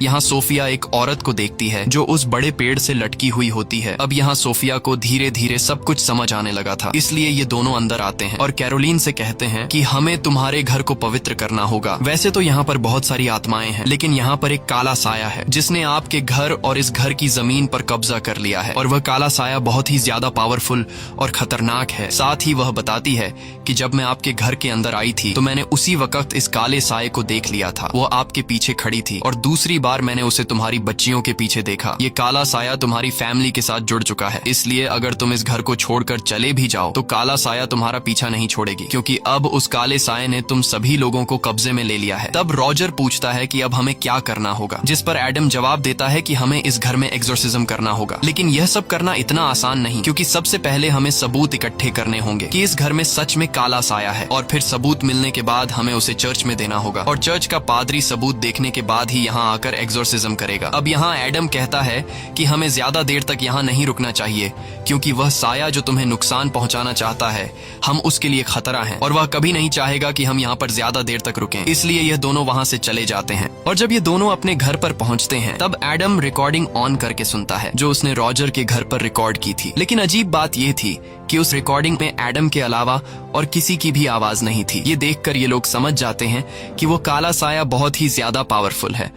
यहाँ सोफिया एक औरत को देखती है जो उस बड़े पेड़ से लटकी हुई होती है। अब यहाँ सोफिया को धीरे धीरे सब कुछ समझ आने लगा था, इसलिए ये दोनों अंदर आते हैं और कैरोलीन से कहते हैं कि हमें तुम्हारे घर को पवित्र करना होगा। वैसे तो यहाँ पर बहुत सारी आत्माएं हैं, लेकिन यहाँ पर एक काला साया है जिसने आपके घर और इस घर की जमीन पर कब्जा कर लिया है, और वह काला साया बहुत ही ज्यादा पावरफुल और खतरनाक है। साथ ही वह बताती है कि जब मैं आपके घर के अंदर आई थी तो मैंने उसी वक्त इस काले साये को देख लिया था। वो आपके पीछे खड़ी थी और दूसरी बार मैंने उसे तुम्हारी बच्चियों के पीछे देखा। ये काला साया तुम्हारी फैमिली के साथ जुड़ चुका है, इसलिए अगर तुम इस घर को छोड़कर चले भी जाओ तो काला साया तुम्हारा पीछा नहीं छोड़ेगी, क्योंकि अब उस काले साये ने तुम सभी लोगों को कब्जे में ले लिया है। तब रॉजर पूछता है कि अब हमें क्या करना होगा, जिस पर एडम जवाब देता है कि हमें इस घर में एक्सोर्सिज्म करना होगा। लेकिन यह सब करना इतना आसान नहीं, क्योंकि सबसे पहले हमें सबूत इकट्ठे करने होंगे कि इस घर में सच में काला साया है, और फिर सबूत मिलने के बाद हमें उसे चर्च में देना होगा, और चर्च का पादरी सबूत देखने के बाद ही यहाँ आकर एक्सोर्सिज्म करेगा। अब यहाँ एडम कहता है कि हमें ज्यादा देर तक यहाँ नहीं रुकना चाहिए, क्योंकि वह साया जो तुम्हें नुकसान पहुंचाना चाहता है हम उसके लिए खतरा हैं, और वह कभी नहीं चाहेगा कि हम यहाँ पर ज्यादा देर तक रुकें। इसलिए यह दोनों वहाँ से चले जाते हैं, और जब ये दोनों अपने घर पर पहुंचते हैं तब एडम रिकॉर्डिंग ऑन करके सुनता है जो उसने रॉजर के घर पर रिकॉर्ड की थी। लेकिन अजीब बात यह थी कि उस रिकॉर्डिंग में एडम के अलावा और किसी की भी आवाज नहीं थी। ये देखकर ये लोग समझ जाते हैं कि वो काला साया बहुत ही ज्यादा पावरफुल है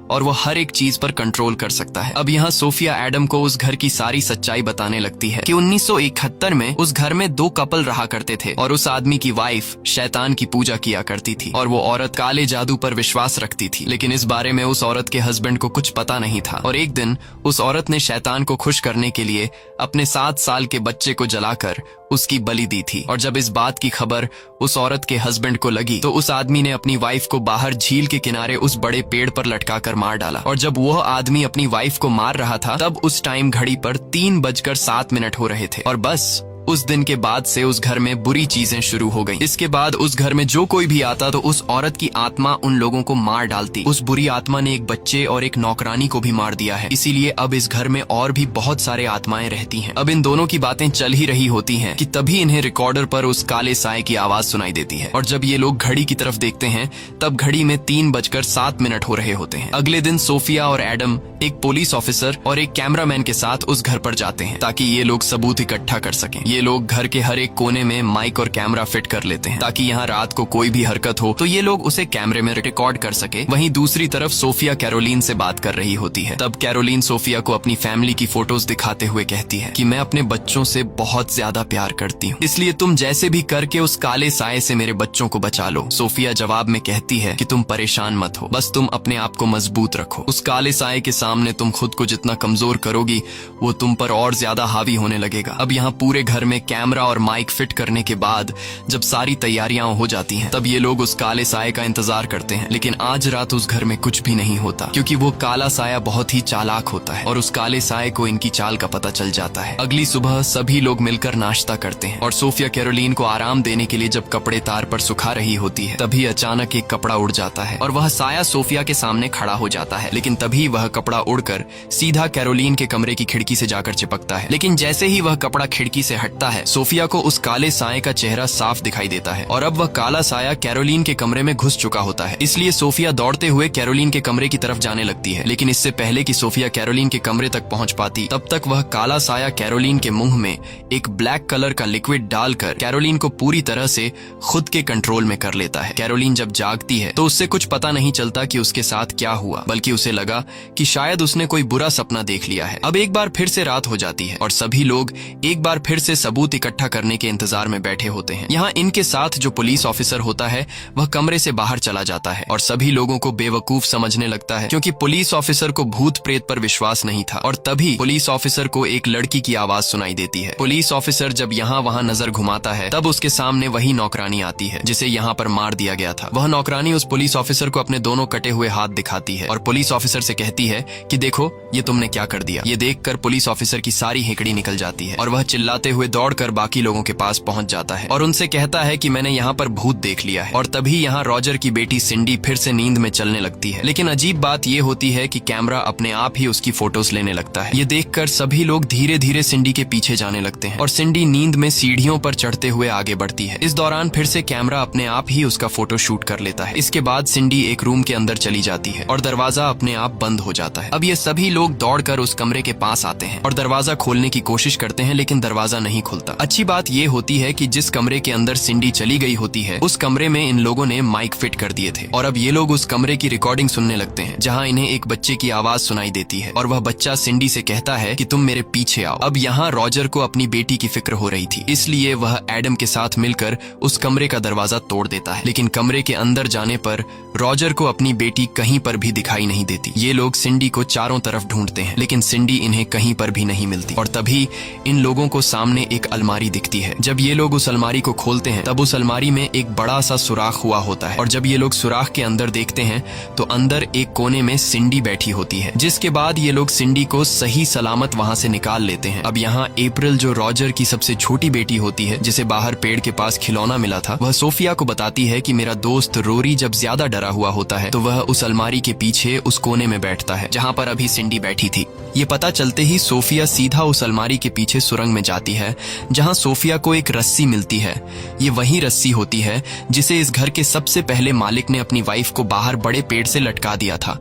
और वो हर एक चीज पर कंट्रोल कर सकता है। अब यहाँ सोफिया एडम को उस घर की सारी सच्चाई बताने लगती है कि 1971 में उस घर में 2 कपल रहा करते थे, और उस आदमी की वाइफ शैतान की पूजा किया करती थी, और वो औरत काले जादू पर विश्वास रखती थी। लेकिन इस बारे में उस औरत के हस्बैंड को कुछ पता नहीं था, और एक दिन उस औरत ने शैतान को खुश करने के लिए अपने 7 साल के बच्चे को जलाकर उसकी बलि दी थी। और जब इस बात की खबर उस औरत के हस्बैंड को लगी तो उस आदमी ने अपनी वाइफ को बाहर झील के किनारे उस बड़े पेड़ पर लटकाकर मार डाला। और जब वह आदमी अपनी वाइफ को मार रहा था तब उस टाइम घड़ी पर 3:07 हो रहे थे, और बस उस दिन के बाद से उस घर में बुरी चीजें शुरू हो गईं। इसके बाद उस घर में जो कोई भी आता तो उस औरत की आत्मा उन लोगों को मार डालती। उस बुरी आत्मा ने एक बच्चे और एक नौकरानी को भी मार दिया है, इसीलिए अब इस घर में और भी बहुत सारे आत्माएं रहती हैं। अब इन दोनों की बातें चल ही रही होती हैं कि तभी इन्हें रिकॉर्डर पर उस काले साये की आवाज सुनाई देती है, और जब ये लोग घड़ी की तरफ देखते हैं तब घड़ी में 3:07 हो रहे होते हैं। अगले दिन सोफिया और एडम एक पुलिस ऑफिसर और एक कैमरामैन के साथ उस घर पर जाते हैं ताकि ये लोग सबूत इकट्ठा कर सकें। ये लोग घर के हर एक कोने में माइक और कैमरा फिट कर लेते हैं ताकि यहाँ रात को कोई भी हरकत हो तो ये लोग उसे कैमरे में रिकॉर्ड कर सके। वहीं दूसरी तरफ सोफिया कैरोलीन से बात कर रही होती है। तब कैरोलीन सोफिया को अपनी फैमिली की फोटोज दिखाते हुए कहती है कि मैं अपने बच्चों से बहुत ज्यादा प्यार करती हूँ, इसलिए तुम जैसे भी करके उस काले साये से मेरे बच्चों को बचा लो। सोफिया जवाब में कहती है कि तुम परेशान मत हो, बस तुम अपने आप को मजबूत रखो। उस काले साये के सामने तुम खुद को जितना कमजोर करोगी वो तुम पर और ज्यादा हावी होने लगेगा। अब यहाँ पूरे घर में कैमरा और माइक फिट करने के बाद जब सारी तैयारियां हो जाती हैं तब ये लोग उस काले साये का इंतजार करते हैं। लेकिन आज रात उस घर में कुछ भी नहीं होता, क्योंकि वो काला साया बहुत ही चालाक होता है और उस काले साये को इनकी चाल का पता चल जाता है। अगली सुबह सभी लोग मिलकर नाश्ता करते हैं और सोफिया कैरोलीन को आराम देने के लिए जब कपड़े तार पर सुखा रही होती है तभी अचानक एक कपड़ा उड़ जाता है और वह साया सोफिया के सामने खड़ा हो जाता है। लेकिन तभी वह कपड़ा उड़कर सीधा कैरोलीन के कमरे की खिड़की से जाकर चिपकता है। लेकिन जैसे ही वह कपड़ा खिड़की से हटता है सोफिया को उस काले साये का चेहरा साफ दिखाई देता है और अब वह काला साया कैरोलीन के कमरे में घुस चुका होता है। इसलिए सोफिया दौड़ते हुए कैरोलीन के कमरे की तरफ जाने लगती है। लेकिन इससे पहले कि सोफिया कैरोलीन के कमरे तक पहुंच पाती तब तक वह काला साया कैरोलीन के मुंह में एक ब्लैक कलर का लिक्विड डालकर कैरोलीन को पूरी तरह से खुद के कंट्रोल में कर लेता है। कैरोलीन जब जागती है तो उससे कुछ पता नहीं चलता कि उसके साथ क्या हुआ, बल्कि उसे लगा कि शायद उसने कोई बुरा सपना देख लिया है। अब एक बार फिर से रात हो जाती है और सभी लोग एक बार फिर से सबूत इकट्ठा करने के इंतजार में बैठे होते हैं। यहाँ इनके साथ जो पुलिस ऑफिसर होता है वह कमरे से बाहर चला जाता है और सभी लोगों को बेवकूफ समझने लगता है, क्योंकि पुलिस ऑफिसर को भूत प्रेत पर विश्वास नहीं था। और तभी पुलिस ऑफिसर को एक लड़की की आवाज सुनाई देती है। पुलिस ऑफिसर जब यहाँ वहाँ नजर घुमाता है तब उसके सामने वही नौकरानी आती है जिसे यहाँ पर मार दिया गया था। वह नौकरानी उस पुलिस ऑफिसर को अपने दोनों कटे हुए हाथ दिखाती है और पुलिस ऑफिसर से कहती है कि देखो ये तुमने क्या कर दिया। ये देखकर पुलिस ऑफिसर की सारी हिकड़ी निकल जाती है और वह चिल्लाते हुए हुए दौड़कर बाकी लोगों के पास पहुंच जाता है और उनसे कहता है कि मैंने यहाँ पर भूत देख लिया है। और तभी यहाँ रॉजर की बेटी सिंडी फिर से नींद में चलने लगती है। लेकिन अजीब बात ये होती है कि कैमरा अपने आप ही उसकी फोटोज लेने लगता है। ये देखकर सभी लोग धीरे धीरे सिंडी के पीछे जाने लगते हैं और सिंडी नींद में सीढ़ियों पर चढ़ते हुए आगे बढ़ती है। इस दौरान फिर से कैमरा अपने आप ही उसका फोटो शूट कर लेता है। इसके बाद सिंडी एक रूम के अंदर चली जाती है और दरवाजा अपने आप बंद हो जाता है। अब ये सभी लोग दौड़कर उस कमरे के पास आते हैं और दरवाजा खोलने की कोशिश करते हैं, लेकिन दरवाजा नहीं खुलता। अच्छी बात ये होती है कि जिस कमरे के अंदर सिंडी चली गई होती है उस कमरे में इन लोगों ने माइक फिट कर दिए थे और अब ये लोग उस कमरे की रिकॉर्डिंग सुनने लगते हैं, जहाँ इन्हें एक बच्चे की आवाज सुनाई देती है और वह बच्चा सिंडी से कहता है कि तुम मेरे पीछे आओ। अब यहाँ रॉजर को अपनी बेटी की फिक्र हो रही थी, इसलिए वह एडम के साथ मिलकर उस कमरे का दरवाजा तोड़ देता है। लेकिन कमरे के अंदर जाने पर रॉजर को अपनी बेटी कहीं पर भी दिखाई नहीं देती। ये लोग सिंडी को चारों तरफ ढूंढते हैं, लेकिन सिंडी इन्हें कहीं पर भी नहीं मिलती। और तभी इन लोगों को सामने एक अलमारी दिखती है। जब ये लोग उस अलमारी को खोलते हैं तब उस अलमारी में एक बड़ा सा सुराख हुआ होता है और जब ये लोग सुराख के अंदर देखते हैं तो अंदर एक कोने में सिंडी बैठी होती है, जिसके बाद ये लोग सिंडी को सही सलामत वहां से निकाल लेते हैं। अब यहाँ अप्रैल, जो रॉजर की सबसे छोटी बेटी होती है, जिसे बाहर पेड़ के पास खिलौना मिला था, वह सोफिया को बताती है कि मेरा दोस्त रोरी जब ज्यादा डरा हुआ होता है तो वह उस अलमारी के पीछे उस कोने में बैठता है जहाँ पर अभी सिंडी बैठी थी। ये पता चलते ही सोफिया सीधा उस अलमारी के पीछे सुरंग में जाती है, जहाँ सोफिया को एक रस्सी मिलती है। ये वही रस्सी होती है जिसे इस घर के सबसे पहले मालिक ने अपनी वाइफ को बाहर बड़े पेड़ से लटका दिया था।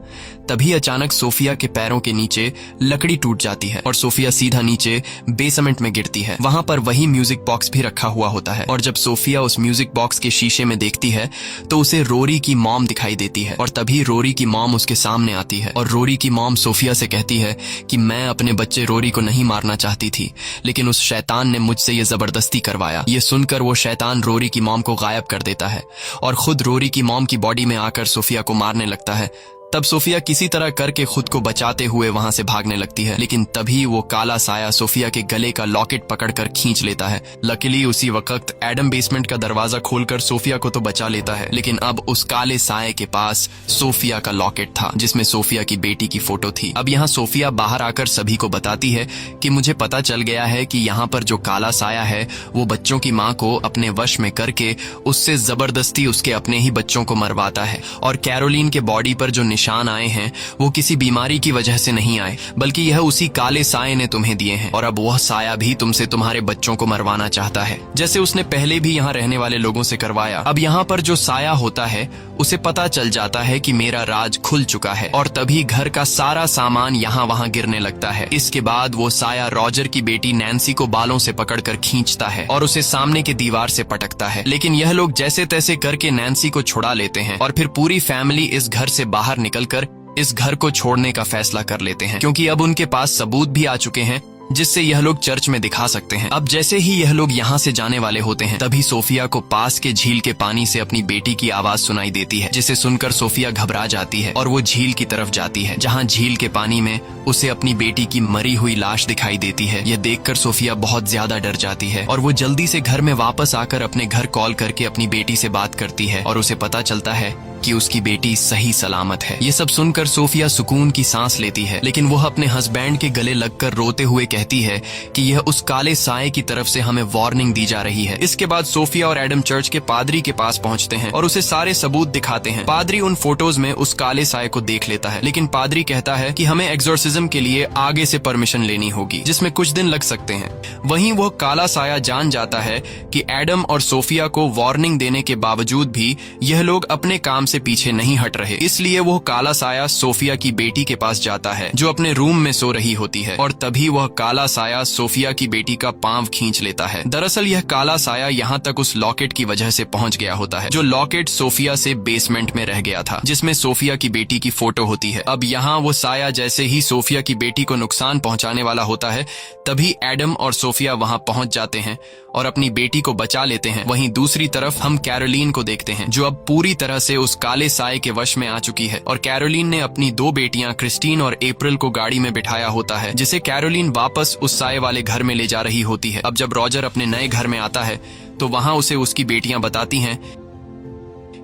तभी अचानक सोफिया के पैरों के नीचे लकड़ी टूट जाती है और सोफिया सीधा नीचे बेसमेंट में गिरती है। वहां पर वही म्यूजिक बॉक्स भी रखा हुआ होता है और जब सोफिया उस म्यूजिक बॉक्स के शीशे में देखती है तो उसे रोरी की मॉम दिखाई देती है और तभी रोरी की मॉम उसके सामने आती है और रोरी की मॉम सोफिया से कहती है कि मैं अपने बच्चे रोरी को नहीं मारना चाहती थी, लेकिन उस शैतान ने मुझसे ये जबरदस्ती करवाया। ये सुनकर वो शैतान रोरी की मॉम को गायब कर देता है और खुद रोरी की मॉम की बॉडी में आकर सोफिया को मारने लगता है। तब सोफिया किसी तरह करके खुद को बचाते हुए वहां से भागने लगती है, लेकिन तभी वो काला साया सोफिया के गले का लॉकेट पकड़कर खींच लेता है। लकीली उसी वक्त एडम बेसमेंट का दरवाजा खोलकर सोफिया को तो बचा लेता है, लेकिन अब उस काले साये के पास सोफिया का लॉकेट था जिसमें सोफिया की बेटी की फोटो थी। अब यहाँ सोफिया बाहर आकर सभी को बताती है कि मुझे पता चल गया है कि यहाँ पर जो काला साया है वो बच्चों की माँ को अपने वश में करके उससे जबरदस्ती उसके अपने ही बच्चों को मरवाता है। और कैरोलिन के बॉडी पर जो निशान आए हैं वो किसी बीमारी की वजह से नहीं आए, बल्कि यह उसी काले साये ने तुम्हें दिए हैं। और अब वह साया भी तुमसे तुम्हारे बच्चों को मरवाना चाहता है, जैसे उसने पहले भी यहाँ रहने वाले लोगों से करवाया। अब यहाँ पर जो साया होता है उसे पता चल जाता है कि मेरा राज खुल चुका है और तभी घर का सारा सामान यहाँ वहाँ गिरने लगता है। इसके बाद वो साया रॉजर की बेटी नैन्सी को बालों से पकड़कर खींचता है और उसे सामने के दीवार से पटकता है, लेकिन यह लोग जैसे तैसे करके नैन्सी को छुड़ा लेते हैं और फिर पूरी फैमिली इस घर से बाहर निकलकर इस घर को छोड़ने का फैसला कर लेते हैं, क्योंकि अब उनके पास सबूत भी आ चुके हैं जिससे यह लोग चर्च में दिखा सकते हैं। अब जैसे ही यह लोग यहाँ से जाने वाले होते हैं तभी सोफिया को पास के झील के पानी से अपनी बेटी की आवाज सुनाई देती है, जिसे सुनकर सोफिया घबरा जाती है और वो झील की तरफ जाती है, जहाँ झील के पानी में उसे अपनी बेटी की मरी हुई लाश दिखाई देती है। यह देखकर सोफिया बहुत ज्यादा डर जाती है और वो जल्दी से घर में वापस आकर अपने घर कॉल करके अपनी बेटी से बात करती है और उसे पता चलता है कि उसकी बेटी सही सलामत है। ये सब सुनकर सोफिया सुकून की सांस लेती है, लेकिन वह अपने हस्बैंड के गले लगकर रोते हुए कहती है कि यह उस काले साये की तरफ से हमें वार्निंग दी जा रही है। इसके बाद सोफिया और एडम चर्च के पादरी के पास पहुंचते हैं और उसे सारे सबूत दिखाते हैं। पादरी उन फोटोज में उस काले साये को देख लेता है, लेकिन पादरी कहता है कि हमें एक्सोर्सिज्म के लिए आगे से परमिशन लेनी होगी, जिसमें कुछ दिन लग सकते हैं। वहीं वह काला साया जान जाता है कि एडम और सोफिया को वार्निंग देने के बावजूद भी यह लोग अपने काम से पीछे नहीं हट रहे, इसलिए वो काला साया सोफिया की बेटी के पास जाता है जो अपने रूम में सो रही होती है और तभी वह काला साया सोफिया की बेटी का पांव खींच लेता है। दरअसल यह काला साया यहाँ तक उस लॉकेट की वजह से पहुंच गया होता है, जो लॉकेट सोफिया से बेसमेंट में रह गया था, जिसमें सोफिया की बेटी की फोटो होती है। अब यहाँ वो साया जैसे ही सोफिया की बेटी को नुकसान पहुंचाने वाला होता है तभी एडम और सोफिया वहां पहुंच जाते हैं और अपनी बेटी को बचा लेते हैं। वहीं दूसरी तरफ हम कैरोलिन को देखते हैं जो अब पूरी तरह से उस काले साये के वश में आ चुकी है और कैरोलिन ने अपनी दो बेटियां क्रिस्टीन और अप्रैल को गाड़ी में बिठाया होता है, जिसे कैरोलिन वापस उस साये वाले घर में ले जा रही होती है। अब जब रॉजर अपने नए घर में आता है तो वहां उसे उसकी बेटियां बताती हैं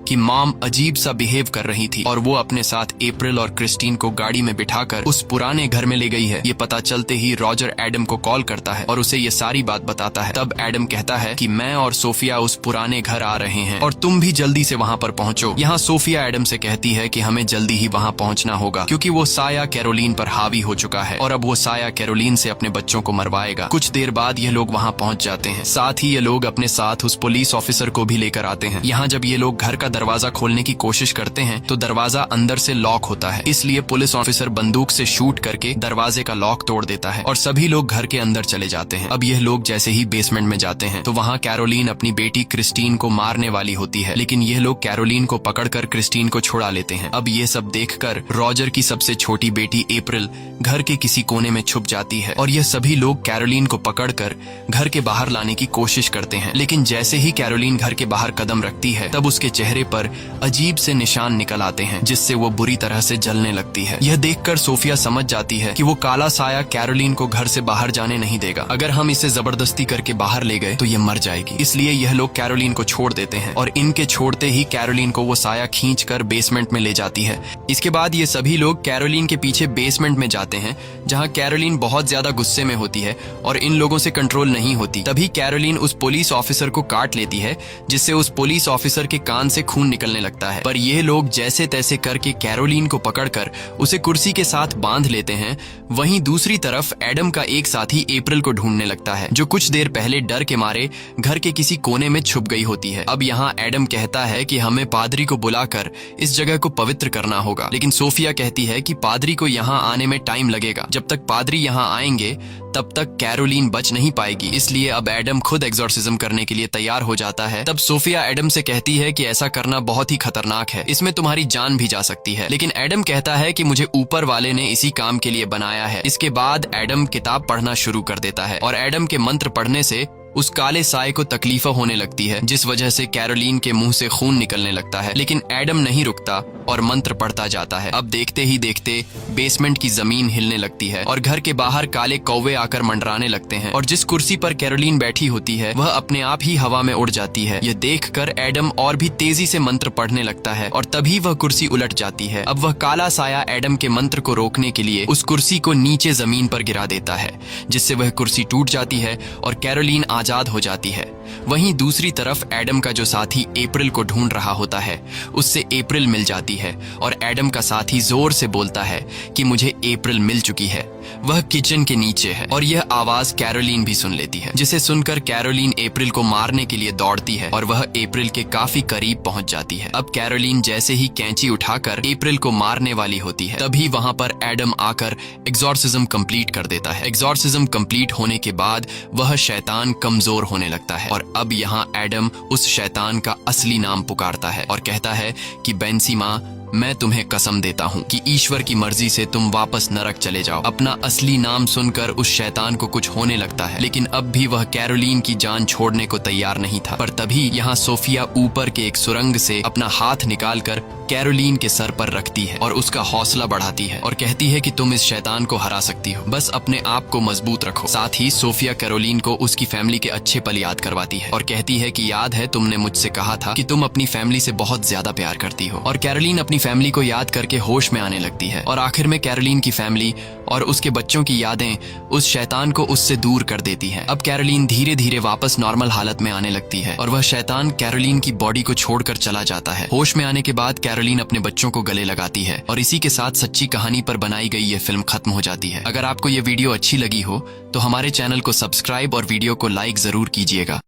कि मॉम अजीब सा बिहेव कर रही थी और वो अपने साथ अप्रैल और क्रिस्टीन को गाड़ी में बिठाकर उस पुराने घर में ले गई है। ये पता चलते ही रॉजर एडम को कॉल करता है और उसे ये सारी बात बताता है। तब एडम कहता है कि मैं और सोफिया उस पुराने घर आ रहे हैं और तुम भी जल्दी से वहाँ पर पहुँचो। यहाँ सोफिया एडम से कहती है कि हमें जल्दी ही वहाँ पहुँचना होगा क्योंकि वो साया कैरोलीन पर हावी हो चुका है और अब वो साया कैरोलीन से अपने बच्चों को मरवाएगा। कुछ देर बाद ये लोग वहाँ पहुँच जाते हैं। साथ ही ये लोग अपने साथ उस पुलिस ऑफिसर को भी लेकर आते हैं। यहाँ जब ये लोग घर का दरवाजा खोलने की कोशिश करते हैं तो दरवाजा अंदर से लॉक होता है, इसलिए पुलिस ऑफिसर बंदूक से शूट करके दरवाजे का लॉक तोड़ देता है और सभी लोग घर के अंदर चले जाते हैं। अब यह लोग जैसे ही बेसमेंट में जाते हैं तो वहाँ कैरोलीन अपनी बेटी क्रिस्टीन को मारने वाली होती है, लेकिन यह लोग कैरोलीन को पकड़कर क्रिस्टीन को छुड़ा लेते हैं। अब ये सब देखकर रॉजर की सबसे छोटी बेटी अप्रैल घर के किसी कोने में छुप जाती है और यह सभी लोग कैरोलीन को पकड़कर घर के बाहर लाने की कोशिश करते हैं, लेकिन जैसे ही कैरोलीन घर के बाहर कदम रखती है तब उसके चेहरे पर अजीब से निशान निकल आते हैं जिससे वो बुरी तरह से जलने लगती है। यह देखकर सोफिया समझ जाती है कि वो काला साया कैरोलीन को घर से बाहर जाने नहीं देगा। अगर हम इसे जबरदस्ती करके बाहर ले गए तो ये मर जाएगी, इसलिए यह लोग कैरोलीन को छोड़ देते हैं और इनके छोड़ते ही कैरोलीन को वो साया खींचकर बेसमेंट में ले जाती है। इसके बाद ये सभी लोग कैरोलीन के पीछे बेसमेंट में जाते हैं जहाँ कैरोलीन बहुत ज्यादा गुस्से में होती है और इन लोगों से कंट्रोल नहीं होती। तभी कैरोलीन उस पुलिस ऑफिसर को काट लेती है जिससे उस पुलिस ऑफिसर के कान से खून निकलने लगता है। पर ये लोग जैसे तैसे करके कैरोलीन को पकड़कर उसे कुर्सी के साथ बांध लेते हैं। वहीं दूसरी तरफ एडम का एक साथी अप्रैल को ढूंढने लगता है जो कुछ देर पहले डर के मारे घर के किसी कोने में छुप गई होती है। अब यहाँ एडम कहता है कि हमें पादरी को बुलाकर इस जगह को पवित्र करना होगा, लेकिन सोफिया कहती है कि पादरी को यहाँ आने में टाइम लगेगा। जब तक पादरी यहाँ आएंगे तब तक कैरोलीन बच नहीं पाएगी, इसलिए अब एडम खुद एग्जॉर्सिज्म करने के लिए तैयार हो जाता है। तब सोफिया एडम से कहती है कि ऐसा करना बहुत ही खतरनाक है, इसमें तुम्हारी जान भी जा सकती है, लेकिन एडम कहता है कि मुझे ऊपर वाले ने इसी काम के लिए बनाया है। इसके बाद एडम किताब पढ़ना शुरू कर देता है और एडम के मंत्र पढ़ने से उस काले साए को तकलीफ होने लगती है जिस वजह से कैरोलीन के मुंह से खून निकलने लगता है, लेकिन एडम नहीं रुकता और मंत्र पढ़ता जाता है। अब देखते ही देखते बेसमेंट की जमीन हिलने लगती है और घर के बाहर काले कौवे आकर मंडराने लगते हैं और जिस कुर्सी पर कैरोलीन बैठी होती है वह अपने आप ही हवा में उड़ जाती है। यह देखकर एडम और भी तेजी से मंत्र पढ़ने लगता है और तभी वह कुर्सी उलट जाती है। अब वह काला साया एडम के मंत्र को रोकने के लिए उस कुर्सी को नीचे जमीन पर गिरा देता है जिससे वह कुर्सी टूट जाती है और कैरोलीन आजाद हो जाती है। वहीं दूसरी तरफ एडम का जो साथी अप्रैल को ढूंढ रहा होता है उससे अप्रैल मिल जाती है और एडम का साथी जोर से बोलता है कि मुझे अप्रैल मिल चुकी है। वह किचन के नीचे है और यह आवाज कैरोलीन भी सुन लेती है, जिसे सुनकर कैरोलीन अप्रैल को मारने के लिए दौड़ती है और वह अप्रैल के काफी करीब पहुंच जाती है। अब कैरोलीन जैसे ही कैंची उठाकर अप्रैल को मारने वाली होती है तभी वहां पर एडम आकर एग्जॉर्सिज्म कंप्लीट कर देता है। एग्जॉर्सिज्म कंप्लीट होने के बाद वह शैतान कमजोर होने लगता है और अब यहाँ एडम उस शैतान का असली नाम पुकारता है और कहता है कि बेंसी माँ, मैं तुम्हें कसम देता हूँ कि ईश्वर की मर्जी से तुम वापस नरक चले जाओ। अपना असली नाम सुनकर उस शैतान को कुछ होने लगता है, लेकिन अब भी वह कैरोलीन की जान छोड़ने को तैयार नहीं था। पर तभी यहाँ सोफिया ऊपर के एक सुरंग से अपना हाथ निकालकर कैरोलीन के सर पर रखती है और उसका हौसला बढ़ाती है और कहती है कि तुम इस शैतान को हरा सकती हो, बस अपने आप को मजबूत रखो। साथ ही सोफिया कैरोलीन को उसकी फैमिली के अच्छे पल याद करवाती है और कहती है कि याद है तुमने मुझसे कहा था कि तुम अपनी फैमिली से बहुत ज्यादा प्यार करती हो। और कैरोलीन अपनी फैमिली को याद करके होश में आने लगती है और आखिर में कैरोलीन की फैमिली और उसके बच्चों की यादें उस शैतान को उससे दूर कर देती है। अब कैरोलीन धीरे धीरे वापस नॉर्मल हालत में आने लगती है और वह शैतान कैरोलीन की बॉडी को छोड़कर चला जाता है। होश में आने के बाद कैरोलीन अपने बच्चों को गले लगाती है और इसी के साथ सच्ची कहानी पर बनाई गई ये फिल्म खत्म हो जाती है। अगर आपको ये वीडियो अच्छी लगी हो तो हमारे चैनल को सब्सक्राइब और वीडियो को लाइक जरूर कीजिएगा।